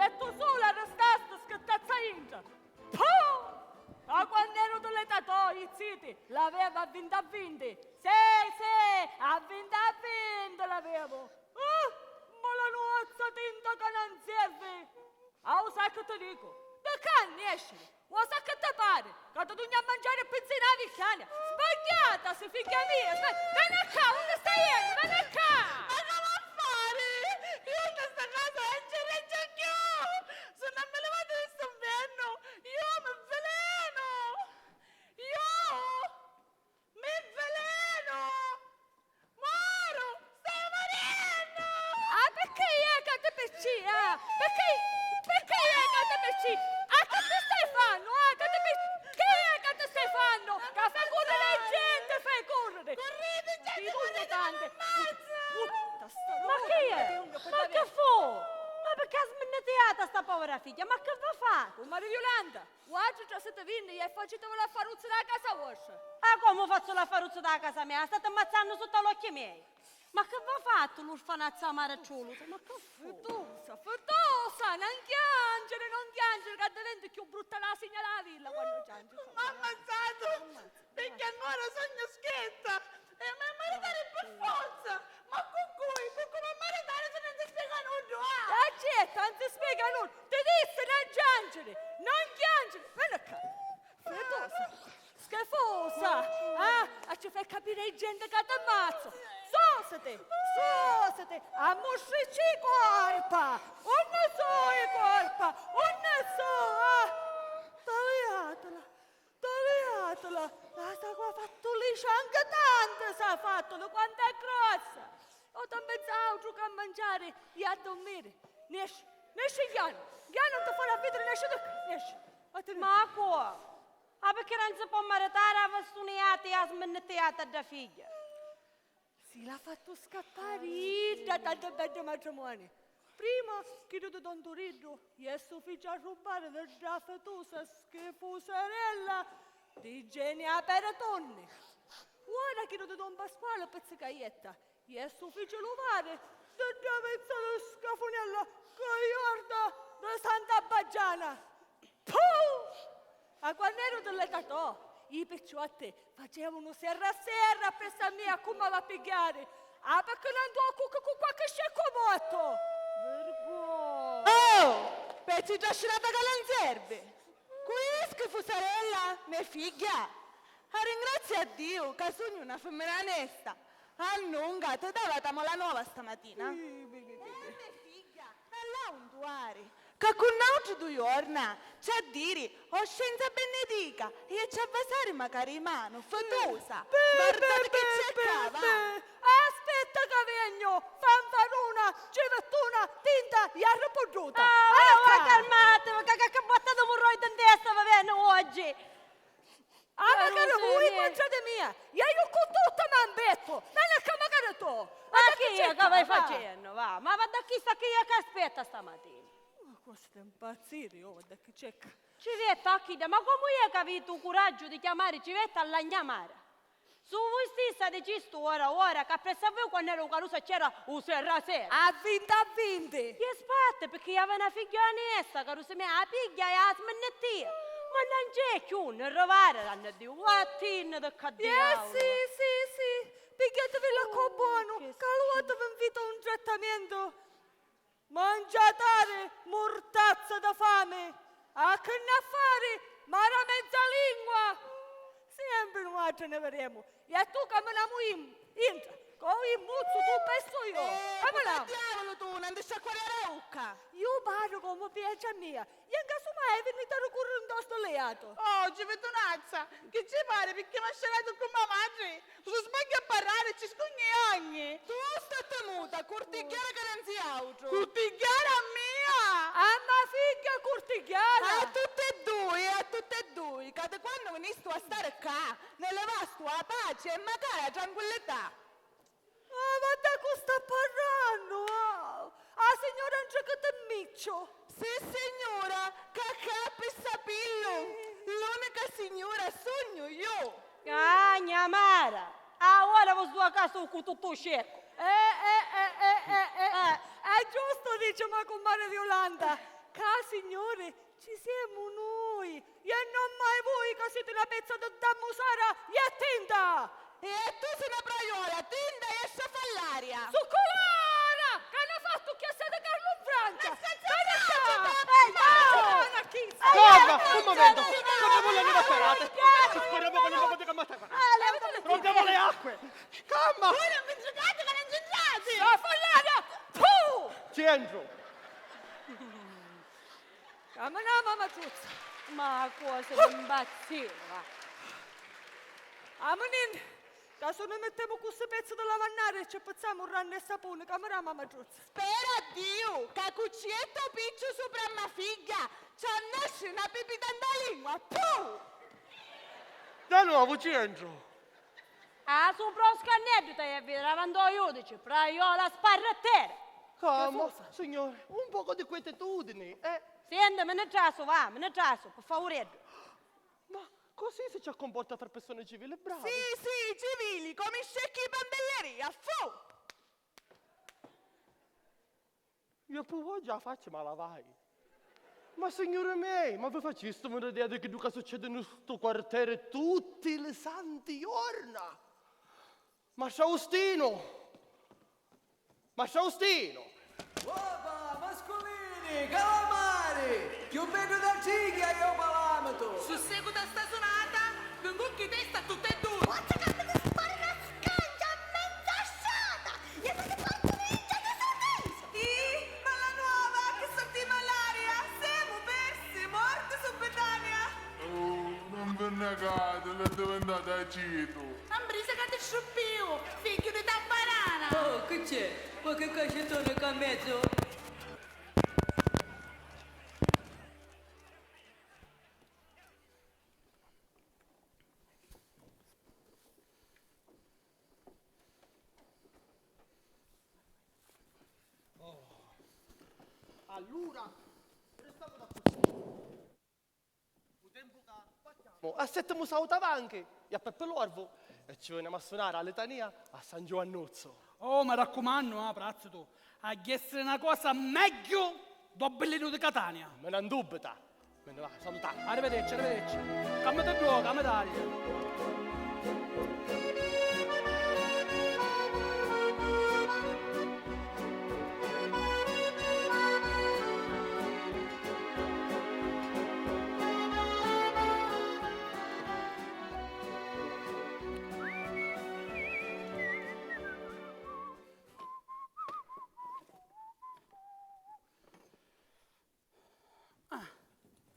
e tu sola restaste scattazza intra. Puh! Ma quando ero dell'età i ziti, l'aveva a 20 a 20. Sì, a 20 a 20 l'avevo. Ma la nuozza tinta che non serve. Sai che ti dico? Da canni esci. O sa che ti pare? Che ti devi a mangiare pizzina a vicchiana. Sbagliata, se figlia mia. Vieni qua, dove stai iendo? Vieni qua. Ma come a fare? Io in questa casa non ci reggo più. Se non me levate di sto inverno, io mi veleno. Mi veleno. Moro, stai morendo. Perché io che ti picci, Perché io che ti picci? Che ti stai fanno, Che ti stai fanno? Che fai correre gente, fai correre. Correte, gente, Ti correte, tante. Ma chi è? Ma che fu? Ma perché ha sminneteata sta povera figlia? Ma che va a fare? Maria Violanda, oggi già siete vinti e facete la faruzza della casa vostra. Come faccio la faruzza da casa mia? State ammazzando sotto l'occhio miei. Ma che va fatto l'orfanazzo a Maracciolo? Ma che fu? Fetosa, non piangere, che diventa più brutta la signora la villa quando piange. Mi ha ammazzato perché ancora sogno schietta e mi maritare per forza. Ma con cui mi maritare se non si spiega nulla? Accetta, non ti spiega nulla. Ti disse non piangere. Vieni qua. Fetosa, schifosa. Ci fai capire gente che ti ammazza. Sosate, ammuscici corpa. Non so i corpa, non so. Tagliatela. Sta qua fatto lì, anche tante sa fatto, quanto è grossa. Ho pensato che a mangiare e a dormire. Nesci, Giano non ti farà vedere, nesci. Ma come? Perché non si può maritare a vestuniata e a sminneteata da figlia? Si l'ha fatto scappare da tante belle matrimoni. Prima che tu Don Turiddu e suo figlio a rubare da fetosa schifosarella di genia per tonne. Ora che tu Don Pasquale Pizzicaglietta e suo figlio Luvare da mezzo lo scafonella che guarda da Santa Baggiana. Puh! A quando ero dell'età i picciotti facevano serra a serra per sta mia come va a pigliare. Perché non do con qualche scecco morto. Oh, pezzi già scelata che non serve. Qui è schifosarella, mia figlia. Ringrazia a Dio che sogno una femmina onesta. Annunga, ti davamo la nuova stamattina. Mia figlia, non l'ha un tuari. Che con oggi 2 giorni c'è a dire, o scienza benedica, e c'è a vasare magari mano, fatosa. Guardate che cercava. Aspetta che vengo, fanfaruna, civettuna, tinta e arrapoggiuta. Calmate, che botta morroide in testa va bene oggi? Magari voi mangiate mia, io con tutta m'ambetto, non è che magari tu. Ma chi è che vai facendo? Va? Ma da chi sta che aspetta stamattina? Questo è impazzire, da che cerca. Civetta, ma come hai capito il coraggio di chiamare Civetta alla gnamara? Su voi stessa decisto ora che presso voi quando ero carusa c'era un serra sera. A 20. E spatte perché aveva una figlia onesta, carusa mia, la piglia e la smennettia. Ma non c'è più, ne rovare l'hanno di guattin da caddiamo. Sì, pigliatevi la buono, che allora vi invito a un trattamento. Mangiatare, mortazza da fame, a che ne affari, mara mezza lingua. Sempre noi ce ne vedremo. E tu che me la entra, con il muzzo tu penso io. Come la? Diavolo tu, non ti sciacquare la bocca. Io parlo come piace a mia. E in caso mai è venuto a ricorrere un tosto leato. Oh, Givetonazza, che ci pare perché mi ha scelto con mia madre? Se sbagli a parlare ci scogni ogni. Tu stai tenuta, cortigliara che non si altro. Cortigliara mia! A mia figlia cortigliara. A tutte e due, che da quando venisto a stare qua, ne levasto la pace e magari la tranquillità. Ma da cosa sta parlando? Signora Angelica Miccio. Sì, signora, che capi sapillo. L'unica signora sogno io. Gnamara, ora vi sto a casa con tutto scecco. È giusto, dice ma con Maria Violanda, che Ca, signore, ci siamo noi. E non mai voi che siete una pezza da musara e tinta. E tu sei una praiola, tinda e esce fallaria. Succolana! Che hanno fatto che siete Carlo in Francia? Calma, un momento, come vogliono le parate? Speriamo che non potete ammazzare. Prendiamo le acque. Calma! Voi non vi giocate che non c'entrate! La fallaria! Puh! Ci entro. Camminà, mamma giusta. Ma cosa di imbazziva? Amenin, adesso noi mettiamo questo pezzo della mannare e ci facciamo un ranno e sapone, camera mamma giusta. Spera a Dio che cuccietto piccio sopra ma figlia ci nasce una pipita in lingua. Puh! Da nuovo ci entro. Ah, sopra lo scannetto ti è vedere davanti al giudice, praiola sparratera. Calma, signore, un poco di quietudine, Senti, me ne trasso, va, me ne trasso, per favore. Ma così si ci comporta per persone civili brave. Sì, civili, come scecchi di bandelleria. Fu! Io pure già faccio ma la vai. Ma signore miei, ma vi faceste un'idea di che duca succede in questo quartiere tutti le santi giorni? Ma Faustino! Opa, mascolini, calamari! Più bello da ciglia io palamato! Su seguita stazionata, vengo chi testa tutte e due. Quanto che mi spara una scangia mezza sciata! E se ti porto ninja di sorriso! Ma la nuova che sortiva all'aria, siamo persi, morte subitanea. Oh, non vi negate, le dove andate a Cito? Ambrisa che ti sciuppiu, figlio di tamparana. Oh, che c'è? Ma che cacciatore che ha mezzo? Allora, restavo da un tempo che facciamo. Assettiamo salutava anche e a Peppe l'Orvo e ci veniamo a suonare a letania a San Giovannuzzo. Oh, mi raccomando, prazzo tu, a essere una cosa meglio do Bellino di Catania. Me non dubita. Me ne va, salutare. Arrivederci. Cammate due, cammate.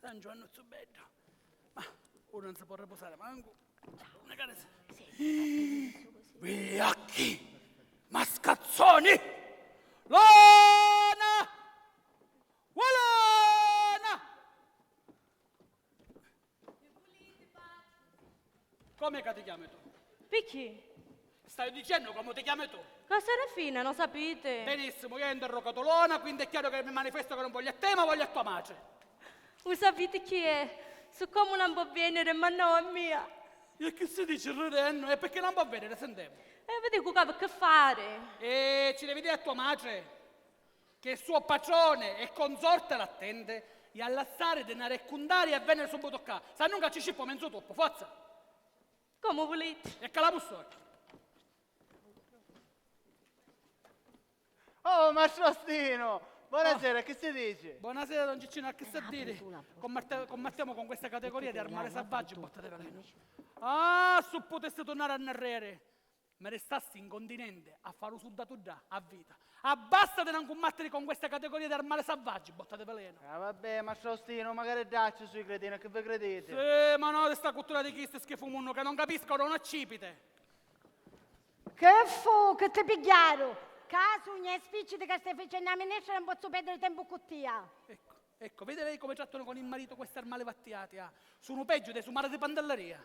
San Giovanni bello. Ma ora non si può riposare manco. Una cara vigliacchi, mascazzoni, lona, volona. Come che ti chiami tu? Perché? Stai dicendo come ti chiami tu? Cosa ne fine, lo sapete? Benissimo, io ho interrogato Lona, quindi è chiaro che mi manifesto che non voglio a te, ma voglio a tua madre. Lo sapete chi è? Su come non può venire, ma no, è mia. E che si dice ridendo? E perché non può venire, sentiamo. E vedi che fare? E ci devi dire a tua madre che il suo patrone e consorte l'attende e all'assare denaro e cundari e venire subito qua. Se non ci scippo mezzo troppo, forza. Come volete? E che la bussore. Oh, Mastrostino! Buonasera, che si dice? Buonasera, don Ciccino, a che sta a dire? Combattiamo con questa categoria di armare salvaggio, botta di veleno. Ah, se potessi tornare a narrare, me restassi incontinente a fare soldato già, a vita. Abbassa di non combattere con questa categoria di armare salvaggio, botta di veleno. Ah, vabbè, Mastrostino, magari dacci sui cretini, che vi credete? Sì, ma no, questa cultura di chi sta schifomunno che non capiscono un accipite. Che fu, che ti pigliaro? Caso ne spicci che stai facendo a minestra non posso perdere tempo con te. Ecco, vede lei come trattano con il marito queste armale vattiate, sono peggio dei sumari di pandelleria.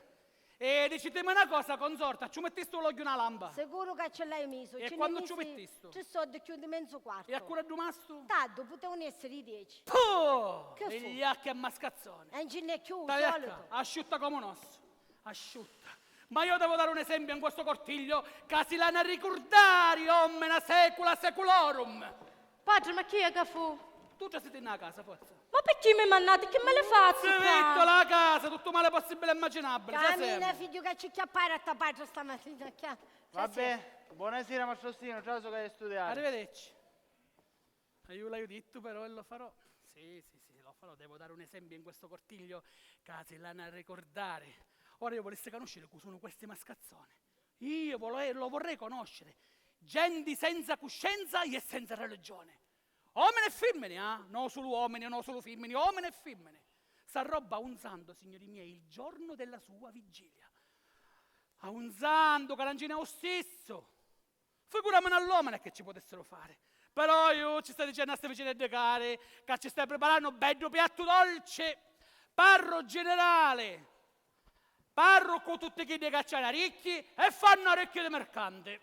E dicitemi una cosa, consorta, ci mettiste l'occhio una lampa? Sicuro che ce l'hai messo. E ce quando ne ci messi- mettisto? Ci sto di chiudi mezzo quarto. E a cura rimasto? Tanto, potevano essere i 10. Puh! Che fu? Vigliacchi a mascazzone. E in ginecchio, Stai a solito. qua, asciutta come un osso, asciutta. Ma io devo dare un esempio in questo cortiglio, che si l'hanno ricordare, omena secula seculorum. Padre, ma chi è che fu? Tu già siete nella casa, forza. Ma perché mi mannate? Che me le faccio Si vede la casa, tutto male possibile e immaginabile. sai Cammina, sempre. figlio, che ci chiappare a tapare stamattina. Vabbè, buonasera Mastrostino, ciao, so che hai studiato. Arrivederci. Io l'ho detto però e lo farò. Sì, lo farò. Devo dare un esempio in questo cortiglio che si l'hanno a ricordare. Ora io volessi conoscere chi sono questi mascazzoni. Lo vorrei conoscere. Gente senza coscienza e senza religione. Uomini e femmine, non solo uomini, non solo femmine, uomini e femmine. Sta roba un santo, signori miei, il giorno della sua vigilia. A un santo che non ce n'è lo stesso. Figuriamoci all'uomo che ci potessero fare. Però io ci sto dicendo a queste vicine di care che ci stai preparando un bello piatto dolce. Parro generale. Parro con tutti chi che c'hanno ricchi e fanno orecchie di mercante.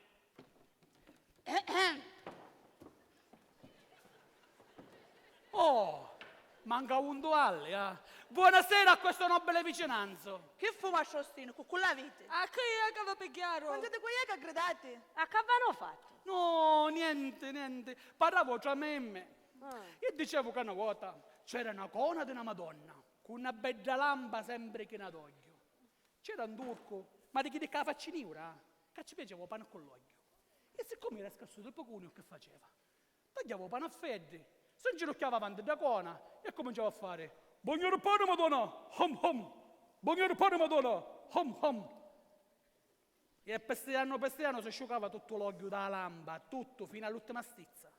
Oh, manca un duale, Buonasera a questo nobile vicinanzo. Che fu Mastrostino? Con la vite? A che è che vi pigliaro? Quando te quei che gridate? A che avevano fatto? No, niente. Parlavo tra me e me. Io dicevo che una volta c'era una cona di una Madonna, con una bella lampa sempre che ad olio. C'era un turco, ma di chi di la facciniura, che ci piaceva pane con l'olio. E siccome era scarsuto il pocunio, che faceva? Tagliavo pane a freddi, si inginocchiava avanti da cona e cominciava a fare «Buongiorno pane, Madonna! Hom hom! Buongiorno pane, Madonna! Hom hom!» E pestiano si asciugava tutto l'olio dalla lampa, tutto, fino all'ultima stizza.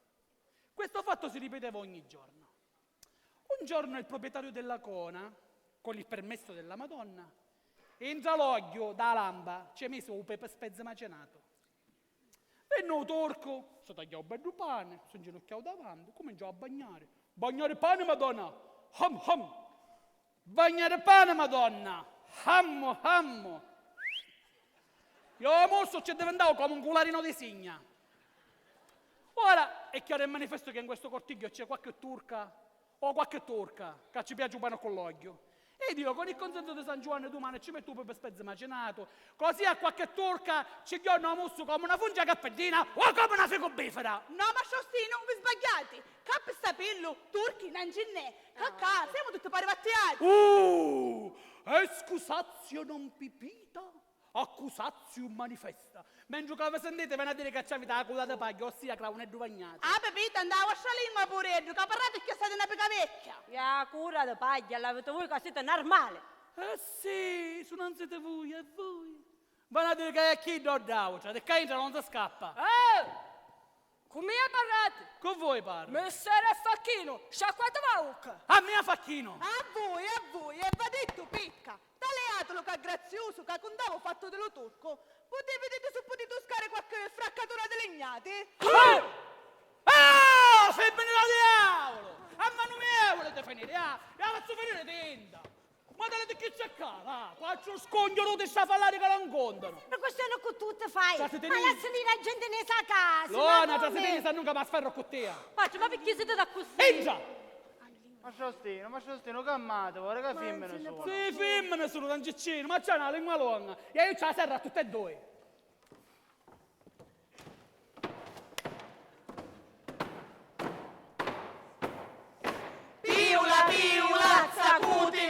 Questo fatto si ripeteva ogni giorno. Un giorno il proprietario della cona, con il permesso della Madonna, entra l'olio dalla lampa, ci ha messo un pepe spezzo macinato. Venne un turco, si tagliava un bello pane, si inginocchiava davanti, cominciava a bagnare. Bagnare pane, Madonna! Ham ham! Bagnare pane, Madonna! Hammo hammo! Io mosso ci diventavo come un cularino di signa. Ora è chiaro il manifesto che in questo cortiglio c'è qualche turca o qualche turca che ci piace un pane con l'olio. E io con il consenso di San Giovanni domani ci metto un pepe spezzo macinato, così a qualche turca ci chiama un musso come una fungia cappellina o come una fico bifera. No, Mastrostino, non vi sbagliate. Cap sapello, turchi, non ce n'è. Cacà, siamo tutti pari battiati. Excusatio non pipita, accusatio manifesta. Mentre che vi sentite viene a dire che c'avete la coda di paglia, ossia craune duvagnate. Ah, Pepita, andavo a lingua pure, che parlate che state una pica vecchia. La cura di paglia l'avete voi che siete normale. Sì, se non siete voi, è voi. Vanno a dire che è chi do d'auto, cioè che entra non si scappa. Come parlate? Con voi parlo. Messere Facchino, sciacquate bocca. A me a Facchino. A voi, e va detto picca. Taleatelo che è grazioso, che contavo fatto dello turco. Potevi vedere se potete toscare qualche fraccatura di legnate? Femmina da diavolo! A mano mia volete finire, la faccio finire tenda. Ma te ne che c'è qua, faccio scogliolo di sciafallare che non contano. Ma questo è che tu te fai. Già siete Ma lì. lascia lì la gente ne sa casa. Lona, già siete sanno che mi sferro con te. Faccio, ma perché siete da così? Entra! Mastrostino, calmate, raga, femmine sono. Sì, femmine sono un ciccino, ma c'è una lingua lunga. E io c'ho la serra a tutte e due. Piulazza, cuti,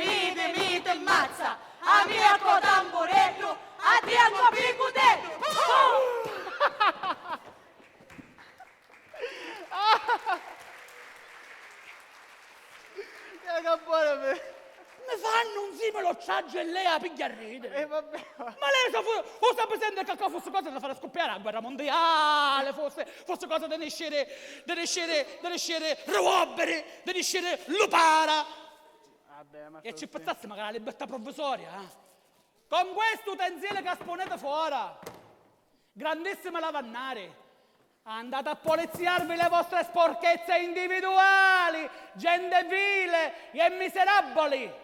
mite, mazza. A mia co tamburetto, a tia co picutetto. Che buona per... Mi fanno un simulocciaggio e lei a piglia a ridere. vabbè. Ma lei sta presente che fosse cosa da fare scoppiare la guerra mondiale, fosse cosa da nascere Ruobere, da nascere Lupara. Vabbè, ma E ci pensasse magari la libertà provvisoria, Con questo utensile che esponete fuori, grandissime lavannare, andate a poliziarvi le vostre sporchezze individuali, gente vile e miserabili.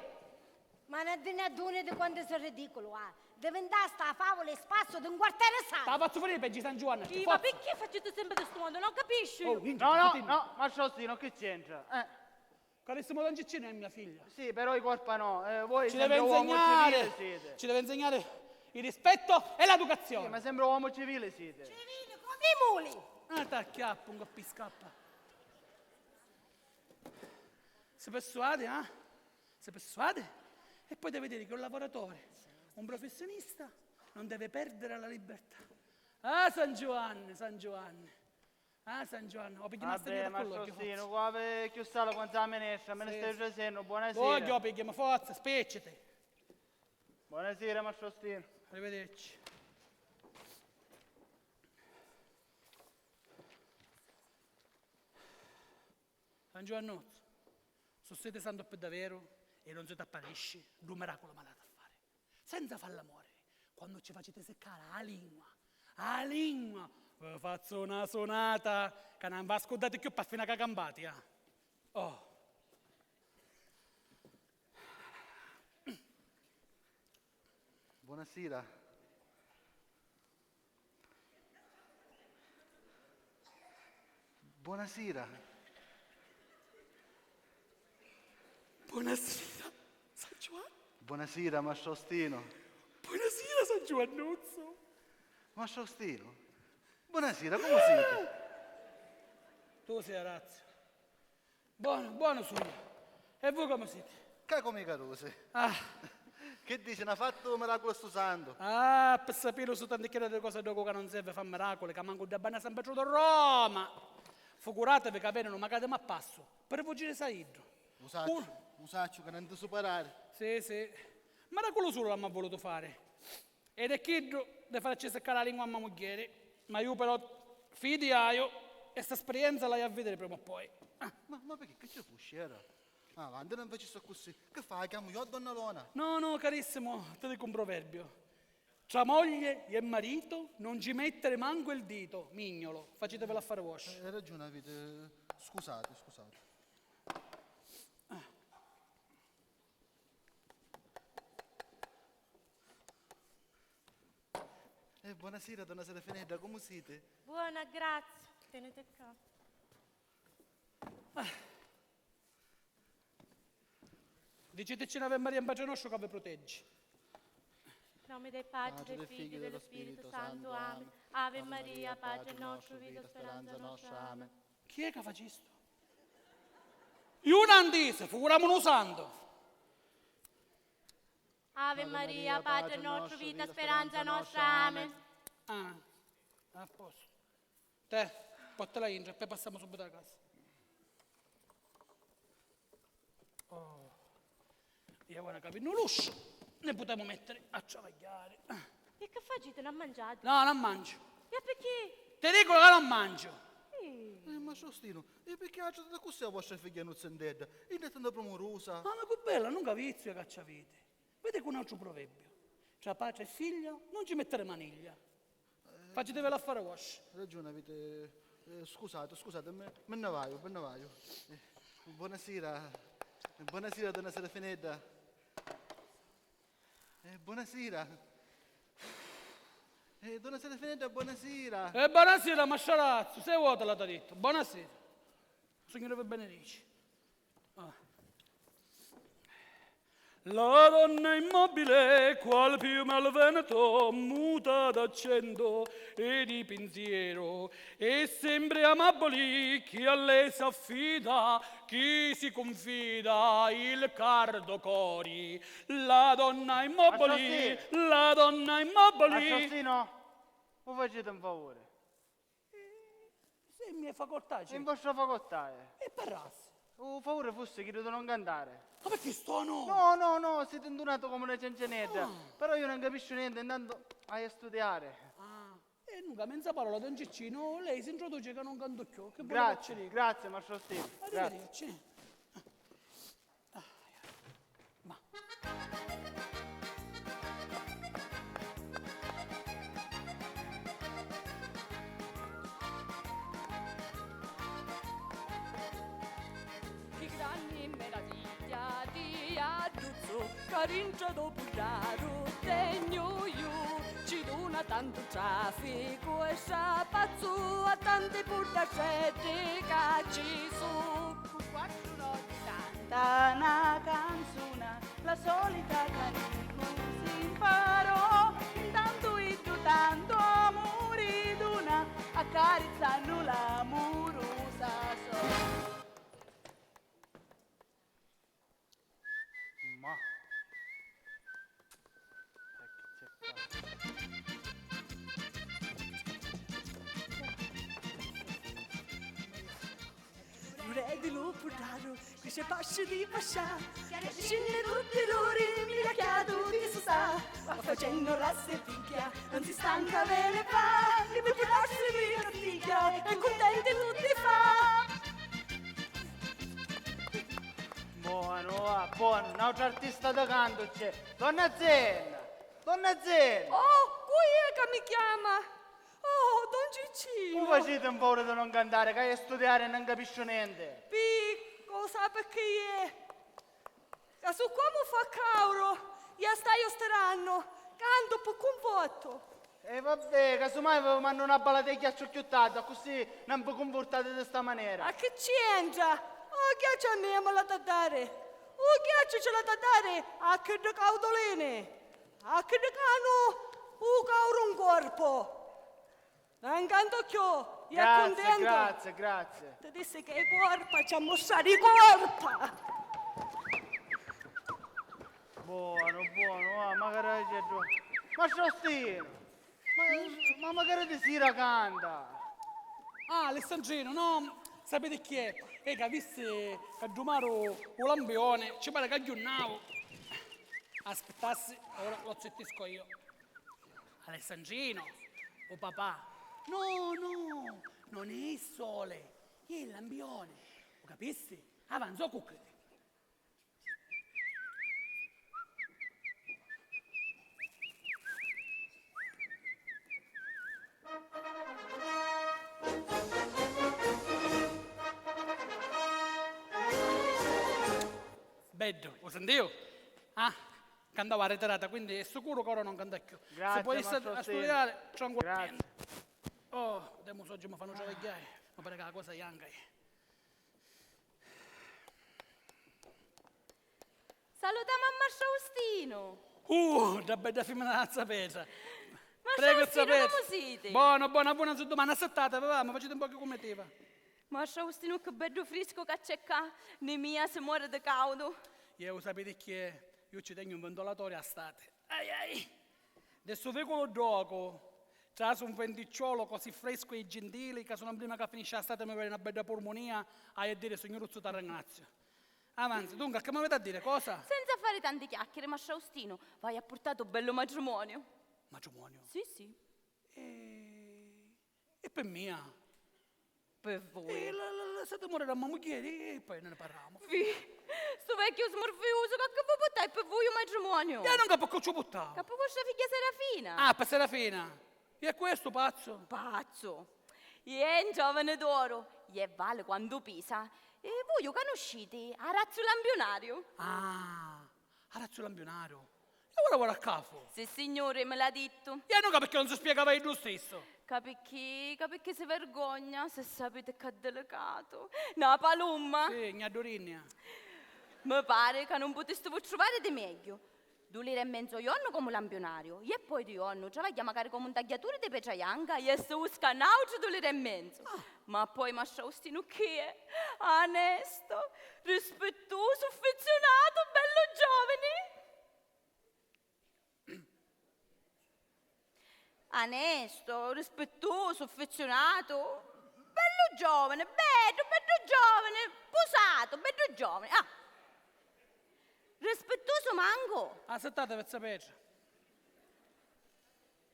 Ma non te ne aduni di quanto sei ridicolo, Diventare sta favola e spasso di un quartiere La sano. faccio finire per San Giovanni. Sì, ma perché facete sempre questo mondo? Non capisci? No, Mastrostino, che c'entra? Carissimo Don Ciccino è mia figlia. Sì, però i corpa no. Voi Ci deve sempre uomo civile insegnare, siete. ci deve insegnare il rispetto e l'educazione. Sì, ma sempre uomo civile siete. Civile come i muli. T'acchiappo un coppi scappa. Si persuade, eh? Si persuade? E poi deve dire che un lavoratore, un professionista, non deve perdere la libertà. Ah, San Giovanni, San Giovanni. Ah, San Giovanni, ho picchiato Vabbè, una ma colloquio, Sostino, qua per chiussare con la minestra, me ne Sì, stai sì. facendo, buonasera. Voglio, picchiamo, forza, specciti. Buonasera, ma Sostino. Arrivederci. San Giovannozzo, se siete santo per davvero e non siete apparisci, un miracolo malate a fare. Senza fare l'amore, quando ci facete seccare la lingua, vi faccio una sonata che non va ascoltate più per fine cagambati, eh. Oh. Buonasera. Buonasera. Buonasera, San Giovanni. Buonasera, Mastro Ostino. Buonasera, San Giovannozzo. Mastro Ostino. Buonasera, come siete? Tu sei razza. Buono, buono sugno. E voi come siete? Che come carose. Ah, Che dice, ne ha fatto un miracolo sto santo? per sapere su tante chiare cose dopo che non serve fare miracoli, che manco da banna San Pietro da Roma. Figuratevi che bene non magari a passo, per fuggire Saidro. Usaccio che non ti superare. Sì. Miracolo solo l'hanno voluto fare. Ed è chiedo di farci seccare la lingua a mia moglie, ma io però fidiaio e sta esperienza la a vedere prima o poi. Ma perché che c'è fusciera? Ah, quando non faccio così, che fai? Chiamo io a donna Lona. No, carissimo, ti dico un proverbio. Tra moglie e marito non ci mettere manco il dito, mignolo, facetevelo a fare wash. Hai ragione, avete. Scusate. Buonasera, donna Serafenedda, come siete? Buona, grazie. Tenete qua. Diceteci Ave Maria in pace nostro che vi protegge. In nome del Padre, del Figlio e dello Spirito Santo. Amen. Ave Maria, Padre nostro, vita, speranza nostra. Amen. Chi è che fa questo? Io non disse, figuriamo un santo. Ave Maria, Padre nostro, vita, speranza nostra. Amen. Ah, a posto. Te, portala in e poi passiamo subito a casa. Oh, io ora capire un luscio, ne potremmo mettere a travagliare. E che facete? Non mangiate? No, non mangio. E perché? Ti dico che non mangio. Ma Sostino, e perché agite da così la vostra figlia non si intende? E ne tende premurosa. Ah, ma che bella, non capisco che avete. Vede con un altro proverbio. Tra padre e figlio non ci mettere maniglia. Facetevelo a fare wash. Ragione, avete. Scusate, me ne vaio. Buonasera, donna Serafenedda. Buonasera. Donna Serafenedda, buonasera. E buonasera, masciarazzo, sei vuota l'ha detto. Buonasera. Signore vi benedici. La donna immobile, qual piume al vento, muta d'accento e di pensiero, e sempre amabili chi a lei s'affida, chi si confida, il cardo cori. La donna immobile, la donna immobile. Assassino, mi facete un favore. Se in mia facoltà È c'è. in vostra facoltà, E parlassi. Un favore fosse che non cantare. Ma perché sto no? No, siete intonato come una ciancianetta. Però io non capisco niente, intanto hai a studiare. E nunca mezza parola da un ciccino, lei si introduce che non canto più. Che buona faccia dico. Grazie, Mastro Steve. Grazie. Arrivederci. Ma. Che grandi meraviglia di Abruzzo, caringia dopo raro degno io, ci dona tanto traffico e sapazzo a tante buttacette che ci su. Qualcuno di canta una canzone, la solita carico si imparò, intanto io tanto amore d'una, accarezzando l'amorosa sola. di lupo raro, qui c'è pasce di pascià, che scende tutti i loro, mi racchiato di si sa, ma facendo la setticchia, non si stanca ve ne fa, che mi portarsi via catticchia, e contenti tutti fa. Buono, buono, un altro artista da canto c'è. Donna Zenna! Donna Zenna! Oh, qui è che mi chiama? Oh, Don Ciccino. Come facete un paura di non cantare, che hai a studiare e non capisci niente? Picco, sa perché è? Che su come fa cauro, io stai osteranno, canto per conforto. E vabbè, casomai vi mando una balla di ghiaccio chiuttata, così non vi comportate di questa maniera. Ma che c'entra? Oh, ghiaccio a me me la da dare. Oh, ghiaccio ce la da dare a che de caudoline. A che de cano, cauro un corpo. Non canto più, io è contento. Grazie. Ti disse che è corpa, ci ha mostrato di corpa. Buono, magari c'è giù. Ma Faustino, ma magari di sera canta. Ah, Alessandrino, no, sapete chi è? Che avesse che Giumaro o lambione, ci pare che aggiornavo. Aspettassi, ora lo zittisco io. Alessandrino, o papà. No, non è il sole, è il lambione. Lo capisci? Avanzo cucchi. Bello, lo sentivo? Ah, cantava reiterata, quindi è sicuro che ora non canta più. Grazie, se puoi essere a Mastro studiare, tranquillamente. Grazie. Oh, adesso oggi mi fanno gioveggiare, ma pare che la cosa ianca. Saluta mamma Faustino. Da bella femmina da sapere. Ma Prego, Faustino, sapete. come siete? Buona, su domani, assettata, papà, ma facete un po' che come te va. Ma Faustino, che bello fresco che c'è qua. Ne mia si muore di caldo. Io sapete che io ci tengo un ventilatore a estate. Ai. Adesso veicolo dopo. C'è un venticciolo così fresco e gentile che sono prima che finisce l'estate mi viene una bella polmonia a dire signor Uzzo ti ringrazio. Avanti, dunque, che mi avete a dire? Cosa? Senza fare tante chiacchiere, ma Faustino, vai a portato bello matrimonio. Matrimonio? Sì. E per mia? Per voi. Lasciate morire a mamma e poi ne parliamo. Sto vecchio smorfioso, che vuoi portare per voi un matrimonio? Io non capisco che ci buttavo. Che per vostra figlia Serafina. Ah, per Serafina. E è questo pazzo? Pazzo. È un giovane d'oro. E vale quando pisa. E voi conoscete a Razzo Lampionario? Ah, a Razzo Lampionario. E ora vuole a cafo. Sì, signore, me l'ha detto. E non perché non si spiegava lui stesso. Perché si vergogna, se sapete che è delicato. No, palumma. Sì, mia Dorinia. Mi pare che non poteste trovare di meglio. 2 lire e mezzo giorno come lampionario. E poi di giorno travaglia magari come un tagliatore di pecia bianca e si usa un altro 2 lire e mezzo. Ma poi Mastra Faustino che è? Onesto, rispettoso, affezionato, bello giovane. Onesto, rispettoso, affezionato, bello giovane, bello giovane, posato, bello giovane. Ah, rispettoso manco. Aspettate per sapere.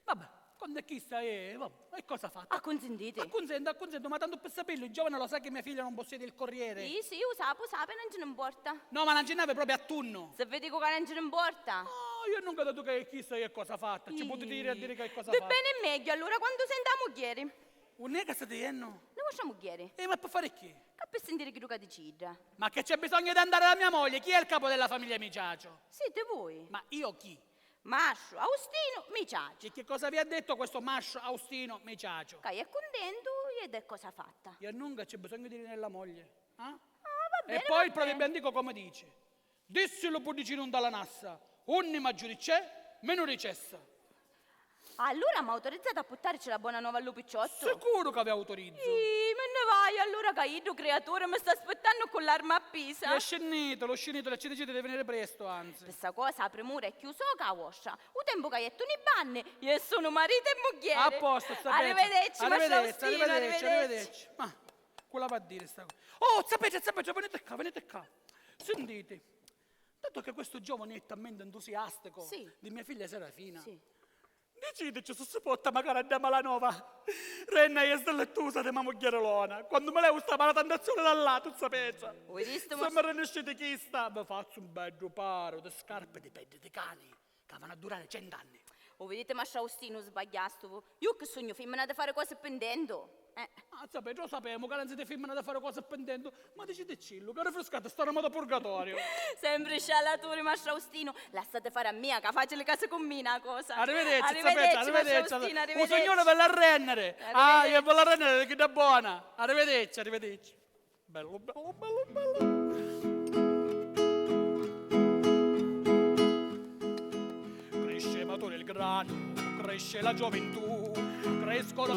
Vabbè, quando è chi sta vabbè, e cosa fa? Acconsentite. Acconsento, ma tanto per saperlo, il giovane lo sa che mia figlia non possiede il corriere. Sì, sape, non ce ne importa. No, ma non ce n'ave proprio a turno. Se vedi che non ce ne importa. Oh, io non ho detto che chi sa che cosa ha fatto. Ci potete dire a dire che cosa ha Va fatto. bene meglio, allora quando sentiamo ieri. Non è che state dicendo? Noi facciamo ieri. Ma per fare chi? Che per sentire chi tu che decide. Ma che c'è bisogno di andare da mia moglie? Chi è il capo della famiglia Miciacio? Siete voi. Ma io chi? Mascio, Faustino, Miciacio. E che cosa vi ha detto questo Mascio Faustino Miciacio? Che è contento ed è cosa fatta. Io non c'è bisogno di dire nella moglie. Va bene, E poi il proprio bendico come dice: dissi lo budicino dalla nassa, ogni maggiore c'è, meno ricessa. Allora mi ha autorizzato a portarci la buona nuova al lupicciotto? Sicuro che vi autorizzo. Sì, me ne vai allora che io, creatore, mi sta aspettando con l'arma appesa. Lo scenito, le ci deve venire presto, anzi. Questa cosa, la premura è chiuso che la wascia. Un tempo che hai detto nei panni, io sono marito e moglie. A posto, sta bene. Arrivederci, Arrivederci. Ma quella va a dire sta cosa. Oh, sapete, venite qua. Sentite, dato che questo giovane è talmente entusiastico Sì. di mia figlia Serafina, Sì. decideci se si può magari andiamo alla nuova. Renna io sto lettusa di mamma Gherolona. Quando me lei stava la tentazione da là, tu sapete. Vuoi visto, Se mi rinescete chi sta, mi faccio un bel paro di scarpe di pelle di cani che vanno a durare 100 anni. O vedete, ma Faustino sbagliasto. Io che sogno femmina da fare cose pendendo. Ah, sapete, lo sappiamo che non siete femmina da fare cose pendendo, ma decideci, che rinfrescate, sto da purgatorio. Sempre sciallatori, ma Faustino. Lasciate fare a mia, che faccio le case con me una cosa. Arrivederci, sapete, arrivederci. Faustino, Un arrivederci. signore ve la rendere. Ah, io ve la rendere, che da buona. Arrivederci, arrivederci. Bello, bello, bello, bello. Cresce matore il grano, cresce la gioventù, crescono